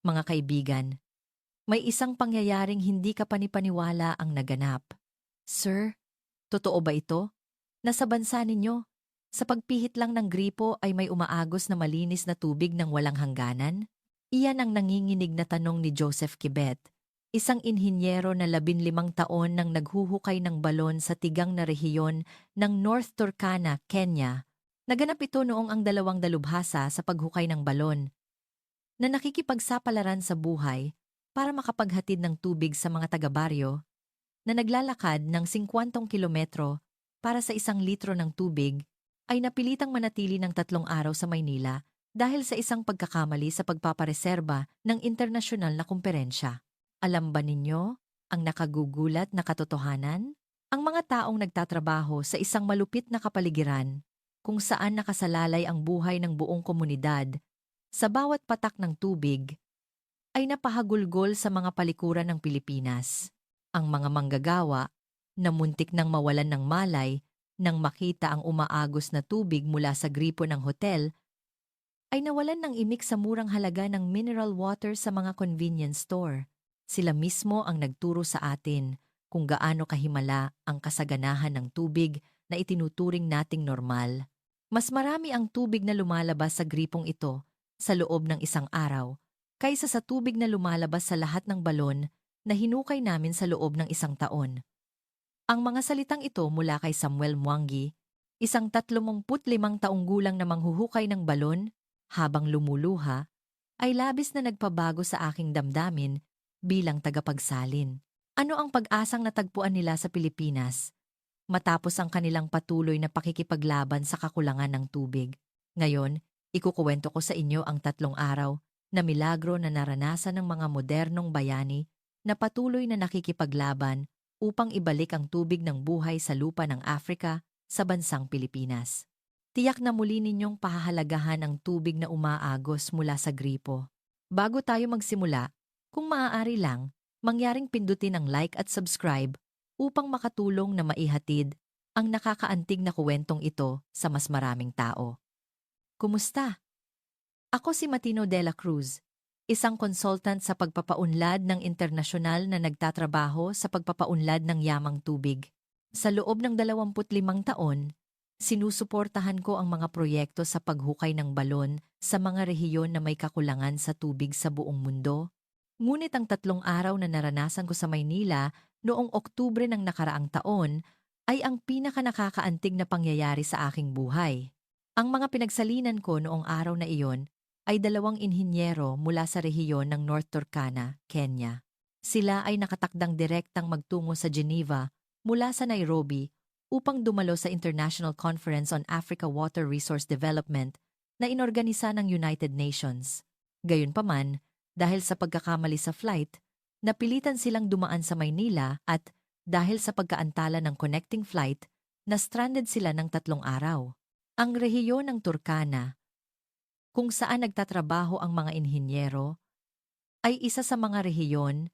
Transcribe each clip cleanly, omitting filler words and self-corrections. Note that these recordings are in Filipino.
Mga kaibigan, may isang pangyayaring hindi ka panipaniwala ang naganap. Sir, totoo ba ito? Nasa bansa ninyo, sa pagpihit lang ng gripo ay may umaagos na malinis na tubig ng walang hangganan? Iyan ang nanginginig na tanong ni Joseph Kibet, isang inhinyero na 15 taon nang naghuhukay ng balon sa tigang na rehiyon ng North Turkana, Kenya. Naganap ito noong ang dalawang dalubhasa sa paghukay ng balon na nakikipagsapalaran sa buhay para makapaghatid ng tubig sa mga taga-baryo na naglalakad ng 50 kilometro para sa 1 litro ng tubig ay napilitang manatili ng 3 araw sa Maynila dahil sa isang pagkakamali sa pagpapareserba ng internasyonal na kumperensya. Alam ba ninyo ang nakagugulat na katotohanan? Ang mga taong nagtatrabaho sa isang malupit na kapaligiran kung saan nakasalalay ang buhay ng buong komunidad sa bawat patak ng tubig ay napahagulgol sa mga palikuran ng Pilipinas. Ang mga manggagawa na muntik nang mawalan ng malay nang makita ang umaagos na tubig mula sa gripo ng hotel ay nawalan ng imik sa murang halaga ng mineral water sa mga convenience store. Sila mismo ang nagturo sa atin kung gaano kahimala ang kasaganahan ng tubig na itinuturing nating normal. Mas marami ang tubig na lumalabas sa gripong ito sa loob ng 1 araw kaysa sa tubig na lumalabas sa lahat ng balon na hinukay namin sa loob ng 1 taon. Ang mga salitang ito mula kay Samuel Mwangi, isang 35 taong gulang na manghuhukay ng balon habang lumuluha, ay labis na nagpabago sa aking damdamin bilang tagapagsalin. Ano ang pag-asang natagpuan nila sa Pilipinas matapos ang kanilang patuloy na pakikipaglaban sa kakulangan ng tubig? Ngayon, ikukuwento ko sa inyo ang 3 araw na milagro na naranasan ng mga modernong bayani na patuloy na nakikipaglaban upang ibalik ang tubig ng buhay sa lupa ng Afrika sa bansang Pilipinas. Tiyak na muli ninyong pahahalagahan ang tubig na umaagos mula sa gripo. Bago tayo magsimula, kung maaari lang, mangyaring pindutin ang like at subscribe upang makatulong na maihatid ang nakakaantig na kuwentong ito sa mas maraming tao. Kumusta? Ako si Matino de la Cruz, isang consultant sa pagpapaunlad ng internasyonal na nagtatrabaho sa pagpapaunlad ng yamang tubig. Sa loob ng 25 taon, sinusuportahan ko ang mga proyekto sa paghukay ng balon sa mga rehiyon na may kakulangan sa tubig sa buong mundo. Ngunit ang 3 araw na naranasan ko sa Maynila noong Oktubre ng nakaraang taon ay ang pinakanakakaantig na pangyayari sa aking buhay. Ang mga pinagsalinan ko noong araw na iyon ay 2 inhinyero mula sa rehiyon ng North Turkana, Kenya. Sila ay nakatakdang direktang magtungo sa Geneva mula sa Nairobi upang dumalo sa International Conference on Africa Water Resource Development na inorganisa ng United Nations. Gayunpaman, dahil sa pagkakamali sa flight, napilitan silang dumaan sa Maynila at dahil sa pagkaantala ng connecting flight, na-stranded sila ng 3 araw. Ang rehiyon ng Turkana, kung saan nagtatrabaho ang mga inhinyero, ay isa sa mga rehiyon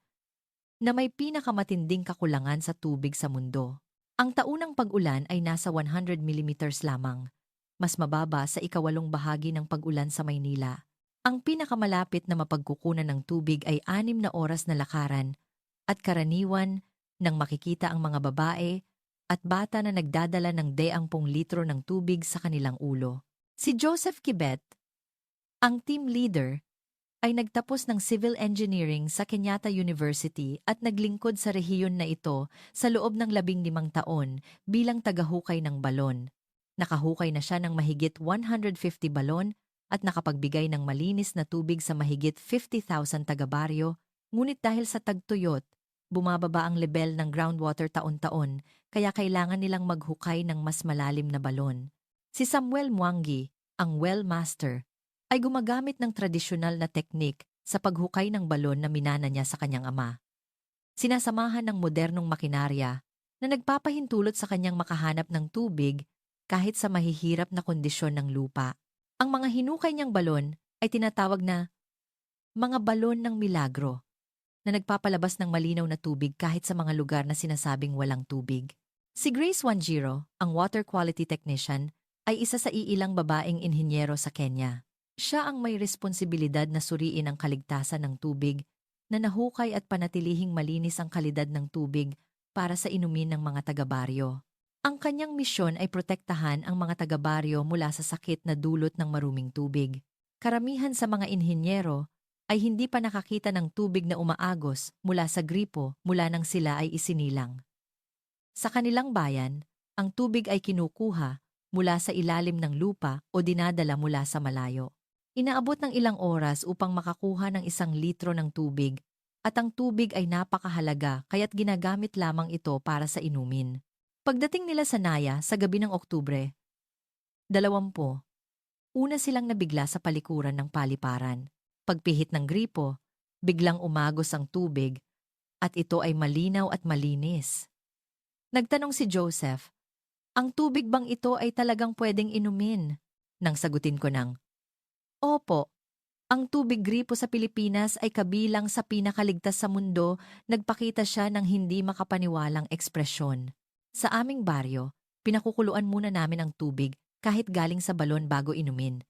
na may pinakamatinding kakulangan sa tubig sa mundo. Ang taunang pag-ulan ay nasa 100 mm lamang, mas mababa sa ika-8 bahagi ng pag-ulan sa Maynila. Ang pinakamalapit na mapagkukunan ng tubig ay 6 na oras na lakaran at karaniwan nang makikita ang mga babae at bata na nagdadala ng 10 litro ng tubig sa kanilang ulo. Si Joseph Kibet, ang team leader, ay nagtapos ng civil engineering sa Kenyatta University at naglingkod sa rehiyon na ito sa loob ng 15 taon bilang tagahukay ng balon. Nakahukay na siya ng mahigit 150 balon at nakapagbigay ng malinis na tubig sa mahigit 50,000 taga-baryo, ngunit dahil sa tagtuyot, bumababa ang level ng groundwater taon-taon kaya kailangan nilang maghukay ng mas malalim na balon. Si Samuel Mwangi, ang well master, ay gumagamit ng tradisyonal na teknik sa paghukay ng balon na minana niya sa kanyang ama. Sinasamahan ng modernong makinarya na nagpapahintulot sa kanyang makahanap ng tubig kahit sa mahihirap na kondisyon ng lupa. Ang mga hinukay niyang balon ay tinatawag na mga balon ng milagro na nagpapalabas ng malinaw na tubig kahit sa mga lugar na sinasabing walang tubig. Si Grace Wanjiro, ang water quality technician, ay isa sa iilang babaeng inhinyero sa Kenya. Siya ang may responsibilidad na suriin ang kaligtasan ng tubig, na nahukay at panatilihing malinis ang kalidad ng tubig para sa inumin ng mga taga-baryo. Ang kanyang misyon ay protektahan ang mga taga-baryo mula sa sakit na dulot ng maruming tubig. Karamihan sa mga inhinyero ay hindi pa nakakita ng tubig na umaagos mula sa gripo mula nang sila ay isinilang. Sa kanilang bayan, ang tubig ay kinukuha mula sa ilalim ng lupa o dinadala mula sa malayo. Inaabot ng ilang oras upang makakuha ng 1 litro ng tubig at ang tubig ay napakahalaga kaya't ginagamit lamang ito para sa inumin. Pagdating nila sa Naya sa gabi ng Oktubre, 20, una silang nabigla sa palikuran ng paliparan. Pagpihit ng gripo, biglang umagos ang tubig at ito ay malinaw at malinis. Nagtanong si Joseph, ang tubig bang ito ay talagang pwedeng inumin? Nang sagutin ko ng, Opo, ang tubig gripo sa Pilipinas ay kabilang sa pinakaligtas sa mundo, nagpakita siya ng hindi makapaniwalang ekspresyon. Sa aming baryo, pinakukuluan muna namin ang tubig kahit galing sa balon bago inumin.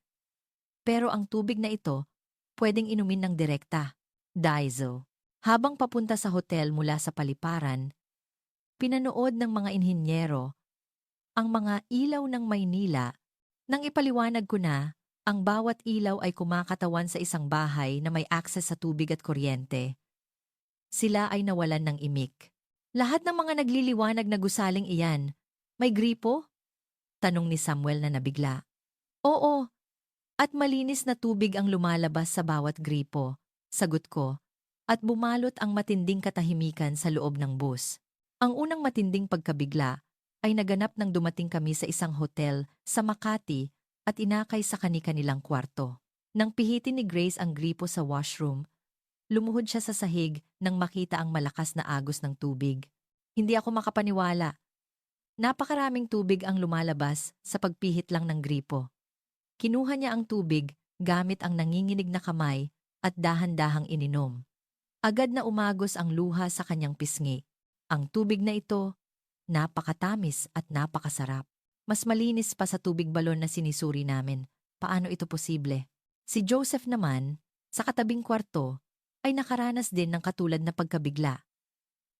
Pero ang tubig na ito, pwedeng inumin ng direkta, Daiso. Habang papunta sa hotel mula sa paliparan, pinanood ng mga inhinyero ang mga ilaw ng Maynila nang ipaliwanag ko na ang bawat ilaw ay kumakatawan sa isang bahay na may akses sa tubig at kuryente. Sila ay nawalan ng imik. Lahat ng mga nagliliwanag na gusaling iyan, may gripo? Tanong ni Samuel na nabigla. Oo, at malinis na tubig ang lumalabas sa bawat gripo, sagot ko, at bumalot ang matinding katahimikan sa loob ng bus. Ang unang matinding pagkabigla ay naganap nang dumating kami sa isang hotel sa Makati at inakay sa kani-kanilang kwarto. Nang pihitin ni Grace ang gripo sa washroom, lumuhod siya sa sahig nang makita ang malakas na agos ng tubig. Hindi ako makapaniwala. Napakaraming tubig ang lumalabas sa pagpihit lang ng gripo. Kinuha niya ang tubig gamit ang nanginginig na kamay at dahan-dahang ininom. Agad na umagos ang luha sa kanyang pisngi. Ang tubig na ito, napakatamis at napakasarap. Mas malinis pa sa tubig balon na sinisuri namin. Paano ito posible? Si Joseph naman, sa katabing kwarto, ay nakaranas din ng katulad na pagkabigla.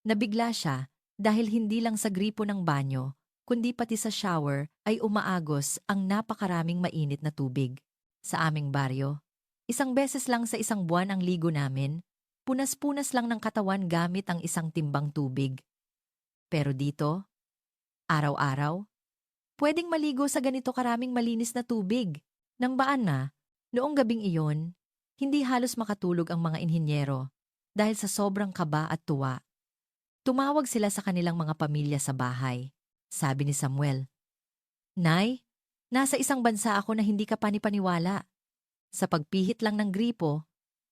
Nabigla siya dahil hindi lang sa gripo ng banyo, kundi pati sa shower ay umaagos ang napakaraming mainit na tubig. Sa aming baryo, 1 beses lang sa 1 buwan ang ligo namin, punas-punas lang ng katawan gamit ang 1 timbang tubig. Pero dito, araw-araw, pwedeng maligo sa ganito karaming malinis na tubig. Nang baan na, noong gabing iyon, hindi halos makatulog ang mga inhinyero dahil sa sobrang kaba at tuwa. Tumawag sila sa kanilang mga pamilya sa bahay. Sabi ni Samuel, Nay, nasa isang bansa ako na hindi ka panipaniwala. Sa pagpihit lang ng gripo,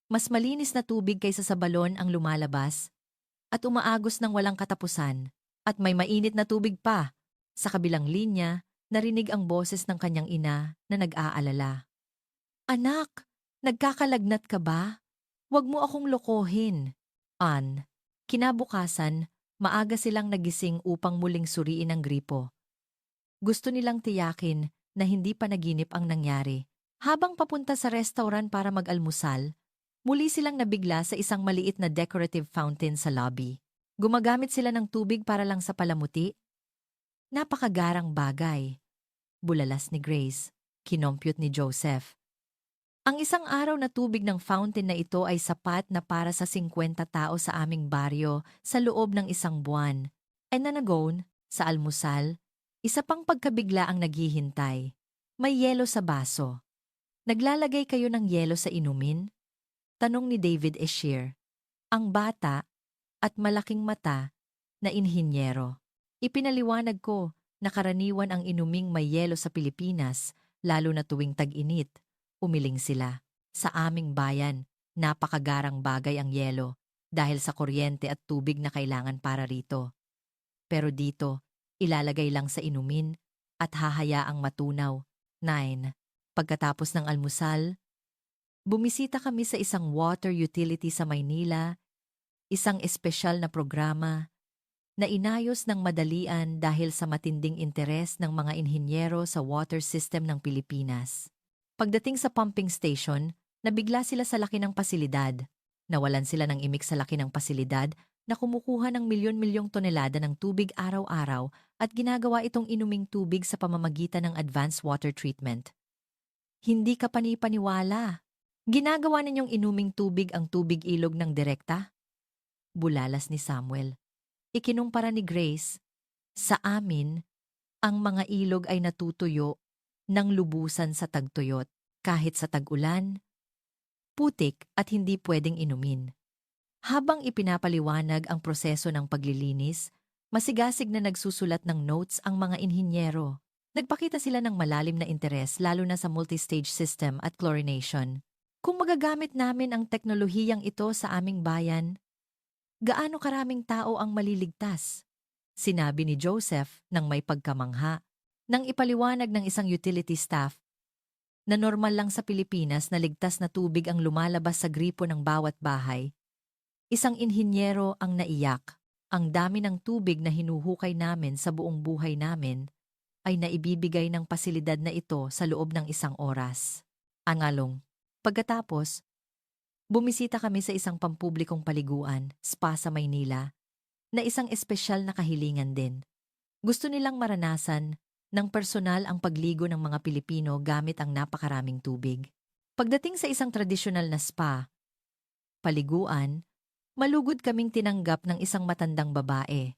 mas malinis na tubig kaysa sa balon ang lumalabas at umaagos ng walang katapusan at may mainit na tubig pa. Sa kabilang linya, narinig ang boses ng kanyang ina na nag-aalala. Anak, nagkakalagnat ka ba? Huwag mo akong lokohin. Kinabukasan, maaga silang nagising upang muling suriin ang gripo. Gusto nilang tiyakin na hindi panaginip ang nangyari. Habang papunta sa restaurant para mag-almusal, muli silang nabigla sa isang maliit na decorative fountain sa lobby. Gumagamit sila ng tubig para lang sa palamuti. Napakagarang bagay. Bulalas ni Grace. Kinompyut ni Joseph. Ang 1 araw na tubig ng fountain na ito ay sapat na para sa 50 tao sa aming baryo sa loob ng 1 buwan. And nanagon, sa almusal, isa pang pagkabigla ang naghihintay. May yelo sa baso. Naglalagay kayo ng yelo sa inumin? Tanong ni David Eshier. Ang bata at malaking mata na inhinyero. Ipinaliwanag ko na karaniwan ang inuming may yelo sa Pilipinas, lalo na tuwing tag-init. Umiling sila. Sa aming bayan, napakagarang bagay ang yelo dahil sa kuryente at tubig na kailangan para rito. Pero dito, ilalagay lang sa inumin at hahayaang matunaw. 9. Pagkatapos ng almusal, bumisita kami sa isang water utility sa Maynila, isang espesyal na programa na inayos ng madalian dahil sa matinding interes ng mga inhinyero sa water system ng Pilipinas. Pagdating sa pumping station, nabigla sila sa laki ng pasilidad. Nawalan sila ng imik sa laki ng pasilidad na kumukuha ng milyon-milyong tonelada ng tubig araw-araw at ginagawa itong inuming tubig sa pamamagitan ng advanced water treatment. Hindi ka panipaniwala. Ginagawa ninyong inuming tubig ang tubig ilog ng direkta? Bulalas ni Samuel. Ikinumpara ni Grace, sa amin, ang mga ilog ay natutuyo ng lubusan sa tagtuyot, kahit sa tag-ulan, putik at hindi pwedeng inumin. Habang ipinapaliwanag ang proseso ng paglilinis, masigasig na nagsusulat ng notes ang mga inhinyero. Nagpakita sila ng malalim na interes lalo na sa multi-stage system at chlorination. Kung magagamit namin ang teknolohiyang ito sa aming bayan, gaano karaming tao ang maliligtas? Sinabi ni Joseph nang may pagkamangha, nang ipaliwanag ng isang utility staff na normal lang sa Pilipinas na ligtas na tubig ang lumalabas sa gripo ng bawat bahay. Isang inhinyero ang naiyak. Ang dami ng tubig na hinuhukay namin sa buong buhay namin ay naibibigay ng pasilidad na ito sa loob ng 1 oras. Angalong. Pagkatapos, bumisita kami sa isang pampublikong paliguan, spa sa Maynila, na isang espesyal na kahilingan din. Gusto nilang maranasan ng personal ang pagligo ng mga Pilipino gamit ang napakaraming tubig. Pagdating sa isang tradisyonal na spa, paliguan, malugod kaming tinanggap ng isang matandang babae.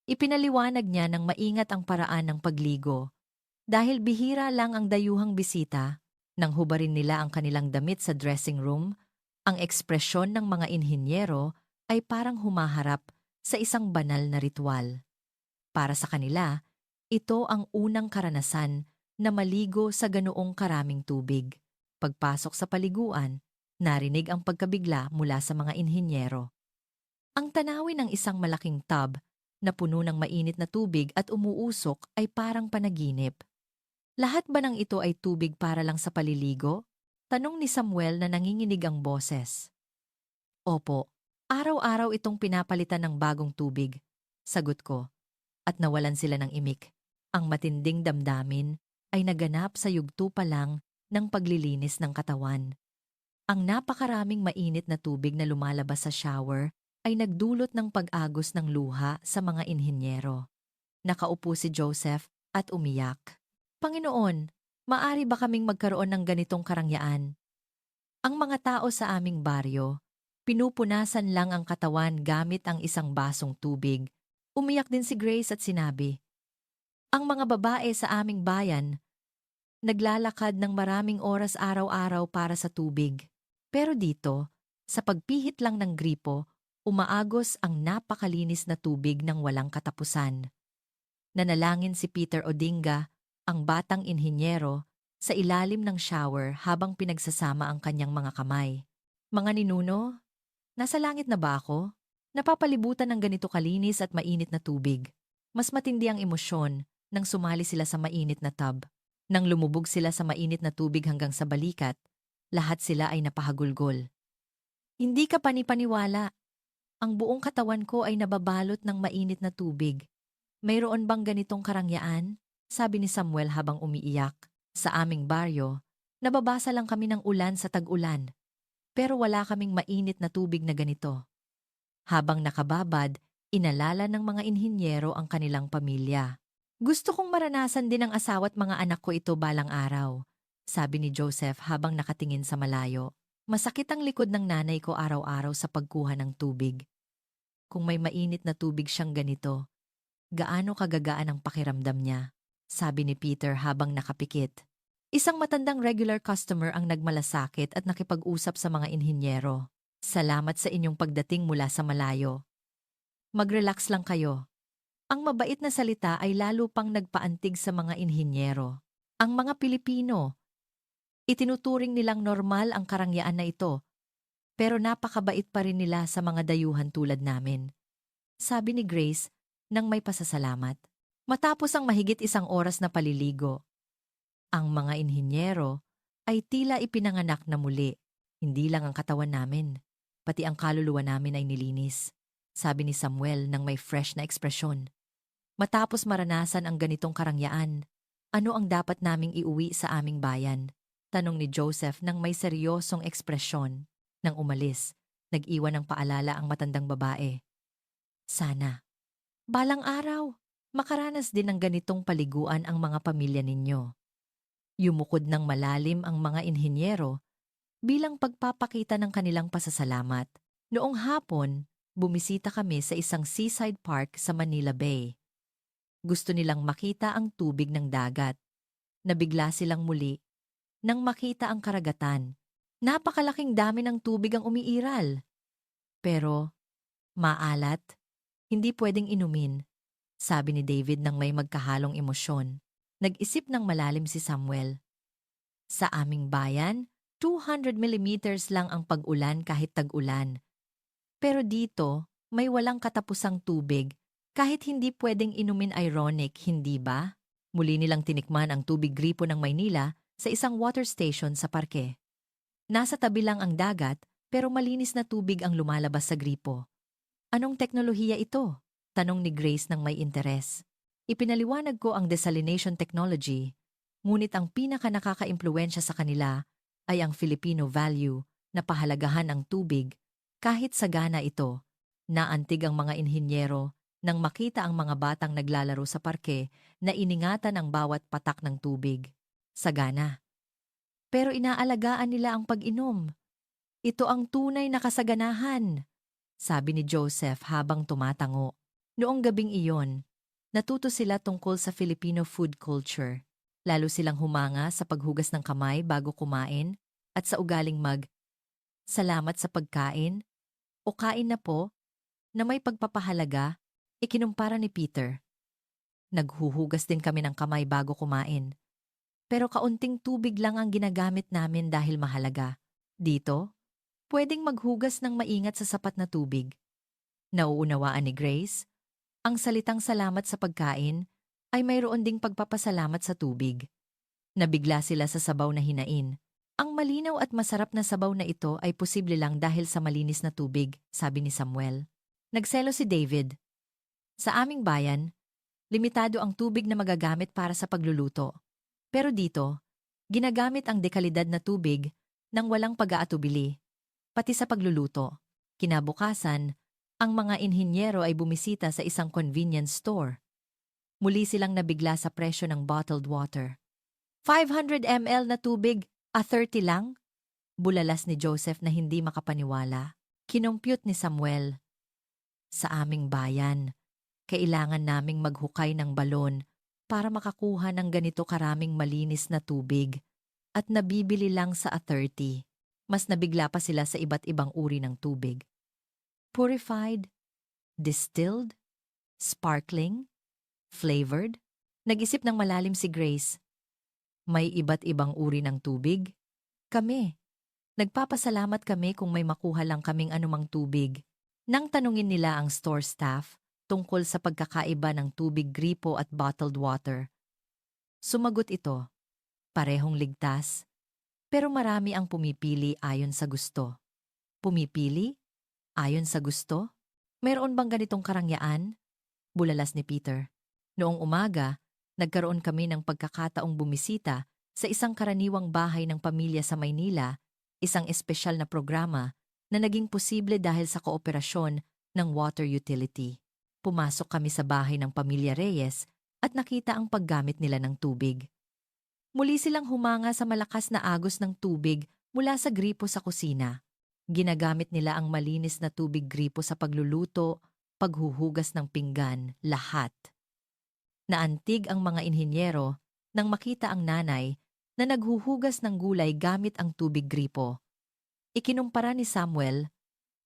Ipinaliwanag niya ng maingat ang paraan ng pagligo. Dahil bihira lang ang dayuhang bisita, nang hubarin nila ang kanilang damit sa dressing room, ang ekspresyon ng mga inhinyero ay parang humaharap sa isang banal na ritual. Para sa kanila, ito ang unang karanasan na maligo sa ganoong karaming tubig. Pagpasok sa paliguan, narinig ang pagkabigla mula sa mga inhinyero. Ang tanawin ng isang malaking tub na puno ng mainit na tubig at umuusok ay parang panaginip. Lahat ba ng ito ay tubig para lang sa paliligo? Tanong ni Samuel na nanginginig ang boses. Opo, araw-araw itong pinapalitan ng bagong tubig, sagot ko, at nawalan sila ng imik. Ang matinding damdamin ay naganap sa yugto pa lang ng paglilinis ng katawan. Ang napakaraming mainit na tubig na lumalabas sa shower ay nagdulot ng pag-agos ng luha sa mga inhinyero. Nakaupo si Joseph at umiyak. Panginoon, maari ba kaming magkaroon ng ganitong karangyaan? Ang mga tao sa aming baryo, pinupunasan lang ang katawan gamit ang isang basong tubig. Umiyak din si Grace at sinabi, ang mga babae sa aming bayan, naglalakad ng maraming oras araw-araw para sa tubig. Pero dito, sa pagpihit lang ng gripo, umaagos ang napakalinis na tubig ng walang katapusan. Nanalangin si Peter Odinga, ang batang inhinyero, sa ilalim ng shower habang pinagsasama ang kanyang mga kamay. Mga ninuno, nasa langit na ba ako? Napapalibutan ng ganito kalinis at mainit na tubig. Mas matindi ang emosyon nang sumali sila sa mainit na tub. Nang lumubog sila sa mainit na tubig hanggang sa balikat, lahat sila ay napahagulgol. Hindi ka panipaniwala. Ang buong katawan ko ay nababalot ng mainit na tubig. Mayroon bang ganitong karangyaan? Sabi ni Samuel habang umiiyak. Sa aming baryo, nababasa lang kami ng ulan sa tag-ulan. Pero wala kaming mainit na tubig na ganito. Habang nakababad, inalala ng mga inhinyero ang kanilang pamilya. Gusto kong maranasan din ng asawa at mga anak ko ito balang araw, sabi ni Joseph habang nakatingin sa malayo. Masakit ang likod ng nanay ko araw-araw sa pagkuha ng tubig. Kung may mainit na tubig siyang ganito, gaano kagagaan ang pakiramdam niya, sabi ni Peter habang nakapikit. Isang matandang regular customer ang nagmalasakit at nakipag-usap sa mga inhinyero. Salamat sa inyong pagdating mula sa malayo. Mag-relax lang kayo. Ang mabait na salita ay lalo pang nagpaantig sa mga inhinyero. Ang mga Pilipino, itinuturing nilang normal ang karangyaan na ito, pero napakabait pa rin nila sa mga dayuhan tulad namin. Sabi ni Grace nang may pasasalamat. Matapos ang mahigit 1 oras na paliligo, ang mga inhinyero ay tila ipinanganak na muli. Hindi lang ang katawan namin, pati ang kaluluwa namin ay nilinis. Sabi ni Samuel nang may fresh na ekspresyon. Matapos maranasan ang ganitong karangyaan, ano ang dapat naming iuwi sa aming bayan? Tanong ni Joseph nang may seryosong ekspresyon. Nang umalis, nag-iwan ng paalala ang matandang babae. Sana, balang araw, makaranas din ng ganitong paliguan ang mga pamilya ninyo. Yumukod ng malalim ang mga inhinyero bilang pagpapakita ng kanilang pasasalamat. Noong hapon, bumisita kami sa isang seaside park sa Manila Bay. Gusto nilang makita ang tubig ng dagat. Nabigla silang muli nang makita ang karagatan. Napakalaking dami ng tubig ang umiiral. Pero, maalat, hindi pwedeng inumin, sabi ni David nang may magkahalong emosyon. Nag-isip ng malalim si Samuel. Sa aming bayan, 200 millimeters lang ang pag-ulan kahit tag-ulan. Pero dito, may walang katapusang tubig, kahit hindi pwedeng inumin. Ironic, hindi ba? Muli nilang tinikman ang tubig gripo ng Maynila sa isang water station sa parke. Nasa tabi lang ang dagat, pero malinis na tubig ang lumalabas sa gripo. Anong teknolohiya ito? Tanong ni Grace ng may interes. Ipinaliwanag ko ang desalination technology, ngunit ang pinaka-nakaka-impluwensya sa kanila ay ang Filipino value na pahalagahan ang tubig. Kahit sagana ito, naantig ang mga inhinyero nang makita ang mga batang naglalaro sa parke na iningatan ang bawat patak ng tubig. Sagana. Pero inaalagaan nila ang pag-inom. Ito ang tunay na kasaganahan, sabi ni Joseph habang tumatango. Noong gabing iyon, natuto sila tungkol sa Filipino food culture. Lalo silang humanga sa paghugas ng kamay bago kumain at sa ugaling salamat sa pagkain o kain na po na may pagpapahalaga, ikinumpara ni Peter. Naghuhugas din kami ng kamay bago kumain. Pero kaunting tubig lang ang ginagamit namin dahil mahalaga. Dito, pwedeng maghugas ng maingat sa sapat na tubig. Nauunawaan ni Grace, ang salitang salamat sa pagkain ay mayroon ding pagpapasalamat sa tubig. Nabigla sila sa sabaw na hinain. Ang malinaw at masarap na sabaw na ito ay posible lang dahil sa malinis na tubig, sabi ni Samuel. Nagselo si David. Sa aming bayan, limitado ang tubig na magagamit para sa pagluluto. Pero dito, ginagamit ang dekalidad na tubig nang walang pag-aatubili, pati sa pagluluto. Kinabukasan, ang mga inhinyero ay bumisita sa isang convenience store. Muli silang nabigla sa presyo ng bottled water. 500 ml na tubig, 30 lang? Bulalas ni Joseph na hindi makapaniwala. Kinompyut ni Samuel. Sa aming bayan, kailangan naming maghukay ng balon para makakuha ng ganito karaming malinis na tubig at nabibili lang sa 30. Mas nabigla pa sila sa iba't ibang uri ng tubig. Purified, distilled, sparkling, flavored. Nag-isip ng malalim si Grace. May iba't ibang uri ng tubig? Kami. Nagpapasalamat kami kung may makuha lang kaming anumang tubig. Nang tanungin nila ang store staff tungkol sa pagkakaiba ng tubig gripo at bottled water, sumagot ito, parehong ligtas, pero marami ang pumipili ayon sa gusto. Pumipili? Ayon sa gusto? Mayroon bang ganitong karangyaan? Bulalas ni Peter. Noong umaga, nagkaroon kami ng pagkakataong bumisita sa isang karaniwang bahay ng pamilya sa Maynila, isang espesyal na programa na naging posible dahil sa kooperasyon ng water utility. Pumasok kami sa bahay ng pamilya Reyes at nakita ang paggamit nila ng tubig. Muli silang humanga sa malakas na agos ng tubig mula sa gripo sa kusina. Ginagamit nila ang malinis na tubig gripo sa pagluluto, paghuhugas ng pinggan, lahat. Naantig ang mga inhinyero nang makita ang nanay na naghuhugas ng gulay gamit ang tubig gripo. Ikinumpara ni Samuel,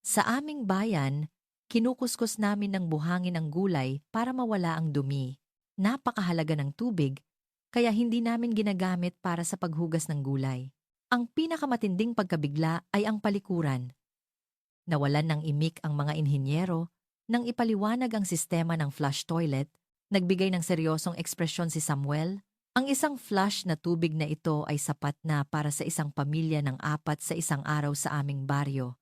sa aming bayan, kinukuskus namin ng buhangin ang gulay para mawala ang dumi. Napakahalaga ng tubig, kaya hindi namin ginagamit para sa paghugas ng gulay. Ang pinakamatinding pagkabigla ay ang palikuran. Nawalan ng imik ang mga inhinyero nang ipaliwanag ang sistema ng flush toilet. Nagbigay ng seryosong ekspresyon si Samuel. Ang isang flush na tubig na ito ay sapat na para sa isang pamilya ng 4 sa isang araw sa aming baryo.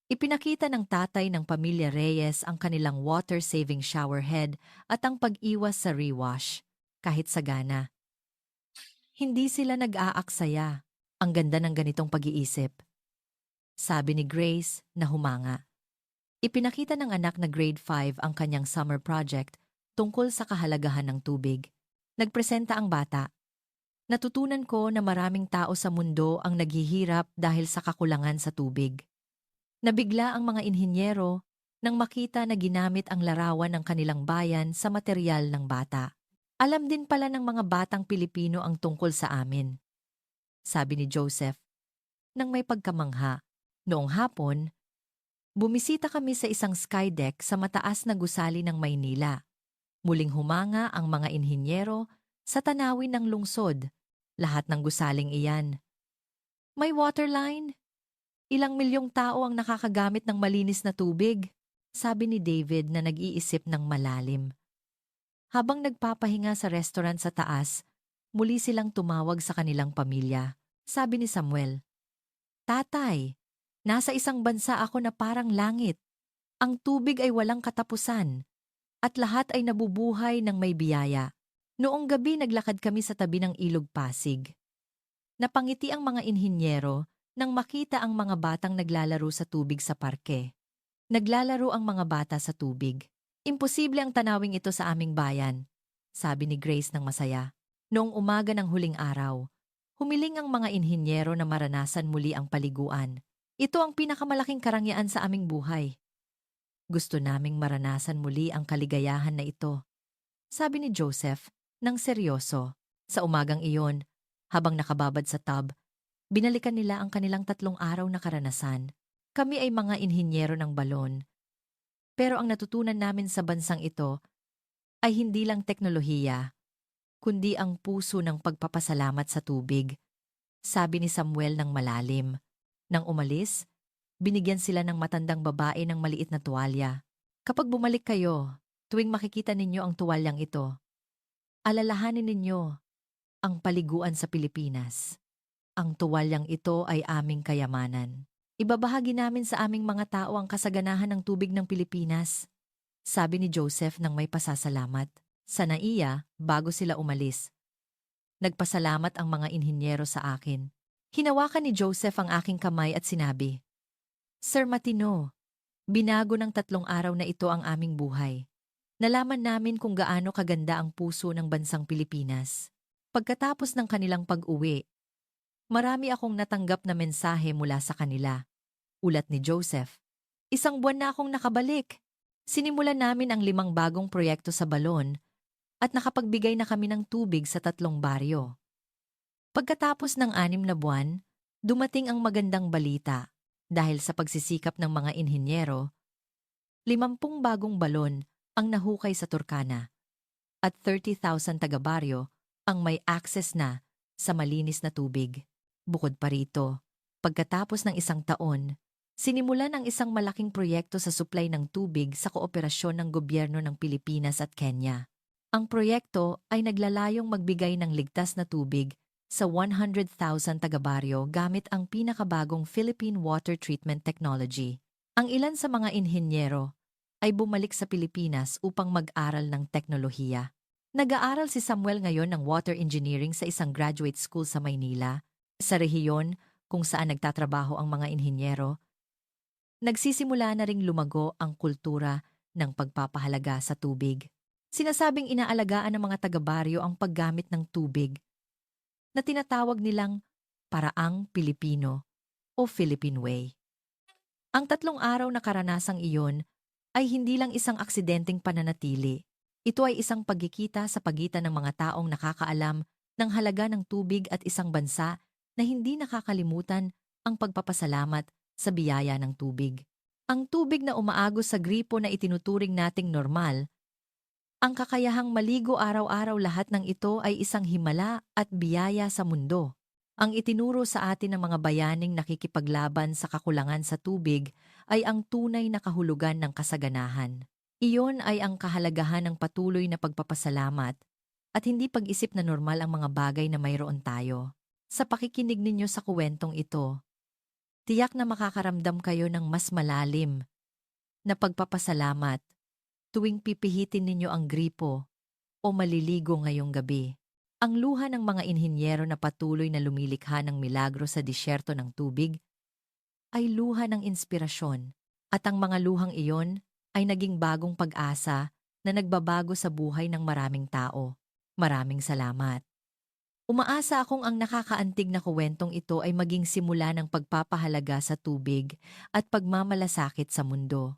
Ipinakita ng tatay ng pamilya Reyes ang kanilang water-saving shower head at ang pag-iwas sa rewash, kahit sagana. Hindi sila nag-aaksaya. Ang ganda ng ganitong pag-iisip, sabi ni Grace na humanga. Ipinakita ng anak na grade 5 ang kanyang summer project tungkol sa kahalagahan ng tubig. Nagpresenta ang bata. Natutunan ko na maraming tao sa mundo ang naghihirap dahil sa kakulangan sa tubig. Nabigla ang mga inhinyero nang makita na ginamit ang larawan ng kanilang bayan sa material ng bata. Alam din pala ng mga batang Pilipino ang tungkol sa amin, sabi ni Joseph, nang may pagkamangha. Noong hapon, bumisita kami sa isang skydeck sa mataas na gusali ng Maynila. Muling humanga ang mga inhinyero sa tanawin ng lungsod, lahat ng gusaling iyan. May waterline? Ilang milyong tao ang nakakagamit ng malinis na tubig, sabi ni David na nag-iisip ng malalim. Habang nagpapahinga sa restaurant sa taas, muli silang tumawag sa kanilang pamilya. Sabi ni Samuel, "Tatay, nasa isang bansa ako na parang langit. Ang tubig ay walang katapusan, at lahat ay nabubuhay ng may biyaya." Noong gabi naglakad kami sa tabi ng Ilog Pasig. Napangiti ang mga inhinyero nang makita ang mga batang naglalaro sa tubig sa parke. Naglalaro ang mga bata sa tubig. Imposible ang tanawing ito sa aming bayan, sabi ni Grace ng masaya. Noong umaga ng huling araw, humiling ang mga inhinyero na maranasan muli ang paliguan. Ito ang pinakamalaking karangyaan sa aming buhay. Gusto naming maranasan muli ang kaligayahan na ito, sabi ni Joseph nang seryoso. Sa umagang iyon, habang nakababad sa tub, binalikan nila ang kanilang 3 araw na karanasan. Kami ay mga inhinyero ng balon. Pero ang natutunan namin sa bansang ito ay hindi lang teknolohiya, kundi ang puso ng pagpapasalamat sa tubig, sabi ni Samuel ng malalim. Nang umalis, binigyan sila ng matandang babae ng maliit na tuwalya. Kapag bumalik kayo, tuwing makikita ninyo ang tuwalyang ito, alalahanin ninyo ang paliguan sa Pilipinas. Ang tuwalyang ito ay aming kayamanan. Ibabahagi namin sa aming mga tao ang kasaganahan ng tubig ng Pilipinas, sabi ni Joseph nang may pasasalamat. Sa NAIA, bago sila umalis, nagpasalamat ang mga inhinyero sa akin. Hinawakan ni Joseph ang aking kamay at sinabi, "Sir Matino, binago ng 3 araw na ito ang aming buhay. Nalaman namin kung gaano kaganda ang puso ng bansang Pilipinas." Pagkatapos ng kanilang pag-uwi, marami akong natanggap na mensahe mula sa kanila. Ulat ni Joseph, "1 buwan na akong nakabalik. Sinimulan namin ang 5 bagong proyekto sa balon at nakapagbigay na kami ng tubig sa 3 baryo." Pagkatapos ng 6 na buwan, dumating ang magandang balita. Dahil sa pagsisikap ng mga inhinyero, 50 bagong balon ang nahukay sa Turkana at 30,000 taga-baryo ang may access na sa malinis na tubig. Bukod pa rito, pagkatapos ng 1 taon, sinimulan ang isang malaking proyekto sa supply ng tubig sa kooperasyon ng gobyerno ng Pilipinas at Kenya. Ang proyekto ay naglalayong magbigay ng ligtas na tubig sa 100,000 taga-baryo gamit ang pinakabagong Philippine Water Treatment Technology. Ang ilan sa mga inhinyero ay bumalik sa Pilipinas upang mag-aral ng teknolohiya. Nag-aaral si Samuel ngayon ng water engineering sa isang graduate school sa Maynila, sa rehiyon kung saan nagtatrabaho ang mga inhinyero. Nagsisimula na ring lumago ang kultura ng pagpapahalaga sa tubig. Sinasabing inaalagaan ng mga taga-baryo ang paggamit ng tubig na tinatawag nilang paraang Pilipino o Philippine Way. Ang 3 araw na karanasang iyon ay hindi lang isang aksidenteng pananatili. Ito ay isang pagkikita sa pagitan ng mga taong nakakaalam ng halaga ng tubig at isang bansa na hindi nakakalimutan ang pagpapasalamat sa biyaya ng tubig. Ang tubig na umaagos sa gripo na itinuturing nating normal, ang kakayahang maligo araw-araw, lahat ng ito ay isang himala at biyaya sa mundo. Ang itinuro sa atin ng mga bayaning nakikipaglaban sa kakulangan sa tubig ay ang tunay na kahulugan ng kasaganahan. Iyon ay ang kahalagahan ng patuloy na pagpapasalamat at hindi pag-isip na normal ang mga bagay na mayroon tayo. Sa pakikinig ninyo sa kuwentong ito, tiyak na makakaramdam kayo ng mas malalim na pagpapasalamat tuwing pipihitin ninyo ang gripo o maliligo ngayong gabi. Ang luha ng mga inhinyero na patuloy na lumilikha ng milagro sa disyerto ng tubig ay luha ng inspirasyon, at ang mga luhang iyon ay naging bagong pag-asa na nagbabago sa buhay ng maraming tao. Maraming salamat. Umaasa akong ang nakakaantig na kuwentong ito ay maging simula ng pagpapahalaga sa tubig at pagmamalasakit sa mundo.